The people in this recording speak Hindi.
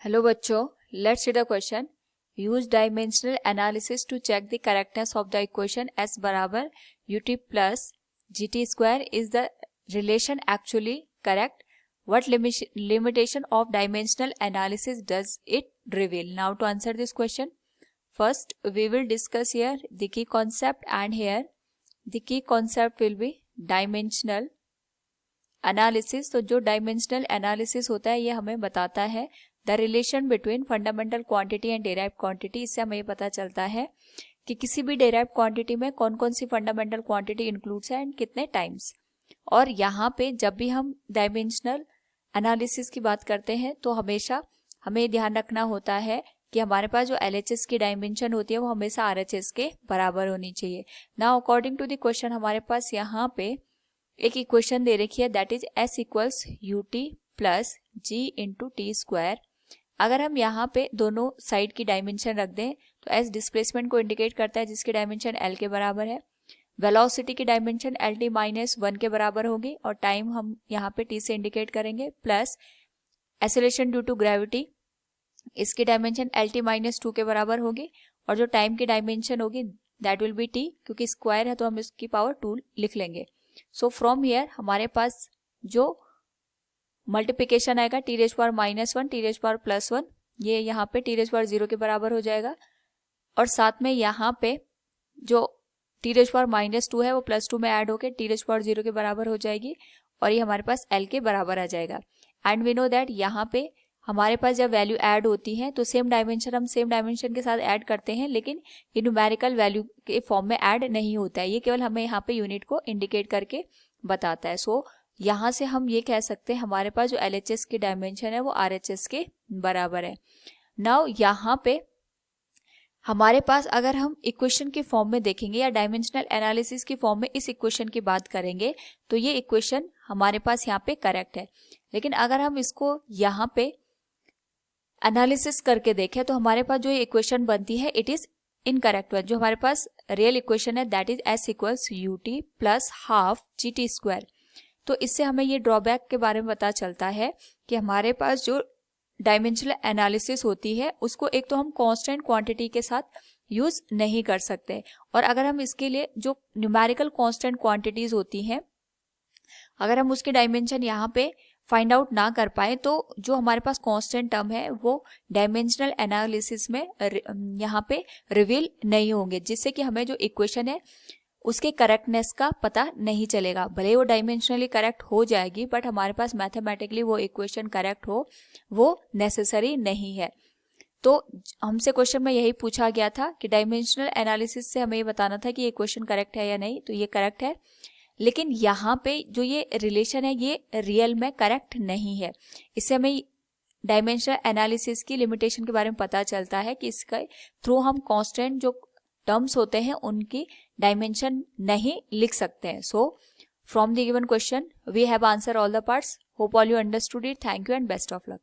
हेलो बच्चों, let's see the question. Use dimensional analysis to check the correctness of the equation S बराबर ut plus gt square. Is the relation actually correct? What limitation of dimensional analysis does it reveal? Now to answer this question, first we will discuss here the key concept, and here the key concept will be dimensional analysis. तो जो डायमेंशनल एनालिसिस होता है ये हमें बताता है the relation between fundamental quantity and derived quantity. इससे हमें ये पता चलता है कि किसी भी डेराइव्ड क्वांटिटी में कौन कौन सी फंडामेंटल क्वांटिटी इंक्लूड्स है एंड कितने टाइम्स. और यहाँ पे जब भी हम डायमेंशनल एनालिसिस की बात करते हैं तो हमेशा हमें ध्यान रखना होता है कि हमारे पास जो LHS की डायमेंशन होती है वो हमेशा RHS के बराबर होनी चाहिए. Now according to the question हमारे पास यहाँ पे एक इक्वेशन दे रखी है that is S equals ut plus g into T square. अगर हम यहाँ पे दोनों साइड की डायमेंशन रख दें तो S डिस्प्लेसमेंट को इंडिकेट करता है जिसकी डायमेंशन L के बराबर है. वेलोसिटी की डायमेंशन LT माइनस 1 के बराबर होगी और टाइम हम यहाँ पे T से इंडिकेट करेंगे. Plus acceleration due to gravity, इसकी डायमेंशन LT माइनस 2 के बराबर होगी और जो टाइम की डायमेंशन होगी दैट विल बी T. क्योंकि स्क्वायर है तो हम इसकी पावर 2 लिख लेंगे. सो फ्रॉम हियर हमारे पास जो मल्टीप्लिकेशन आएगा T raise power minus 1 T raise power plus 1, ये यहाँ पे टी रेज पावर 0 के बराबर हो जाएगा. और साथ में यहाँ पे जो टी रेज पावर माइनस 2 है वो प्लस 2 में ऐड होकर टी रेज पावर 0 के बराबर हो जाएगी और ये हमारे पास L के बराबर आ जाएगा. एंड वी नो दैट यहाँ पे हमारे पास जब वैल्यू ऐड होती है तो सेम डायमेंशन हम सेम डायमेंशन के साथ ऐड करते हैं, लेकिन ये न्यूमेरिकल वैल्यू के फॉर्म में ऐड नहीं होता है. ये केवल हमें यहाँ पे यूनिट को इंडिकेट करके बताता है. सो यहाँ से हम ये कह सकते हैं हमारे पास जो LHS की डायमेंशन है वो RHS के बराबर है. नाउ यहाँ पे हमारे पास अगर हम इक्वेशन की फॉर्म में देखेंगे या डायमेंशनल एनालिसिस की फॉर्म में इस इक्वेशन की बात करेंगे तो ये इक्वेशन हमारे पास यहाँ पे करेक्ट है. लेकिन अगर हम इसको यहाँ पे एनालिसिस करके देखें तो हमारे पास जो ये इक्वेशन बनती है इट इज इनकरेक्ट. जो हमारे पास रियल इक्वेशन है that is S equals ut plus half gt square. तो इससे हमें ये ड्रॉबैक के बारे में पता चलता है कि हमारे पास जो डायमेंशनल एनालिसिस होती है उसको एक तो हम कांस्टेंट क्वांटिटी के साथ यूज नहीं कर सकते, और अगर हम इसके लिए जो न्यूमेरिकल कांस्टेंट क्वांटिटीज होती हैं अगर हम उसके डायमेंशन यहाँ पे फाइंड आउट ना कर पाए तो जो हमारे पास कांस्टेंट टर्म है वो डायमेंशनल एनालिसिस में यहाँ पे रिवील नहीं होंगे, जिससे कि हमें जो इक्वेशन है उसके करेक्टनेस का पता नहीं चलेगा. भले वो डायमेंशनली करेक्ट हो जाएगी बट हमारे पास मैथमेटिकली वो इक्वेशन करेक्ट हो वो नेसेसरी नहीं है. तो हमसे क्वेश्चन में यही पूछा गया था कि डायमेंशनल एनालिसिस से हमें ये बताना था कि ये इक्वेशन करेक्ट है या नहीं. तो ये करेक्ट है, लेकिन यहाँ पे जो ये रिलेशन है ये रियल में करेक्ट नहीं है. इससे हमें डायमेंशनल एनालिसिस की लिमिटेशन के बारे में पता चलता है कि इसके थ्रू हम कांस्टेंट जो टर्म्स होते हैं उनकी डायमेंशन नहीं लिख सकते हैं. So from the given question we have answer all the parts. Hope all you understood it. Thank you and best of luck.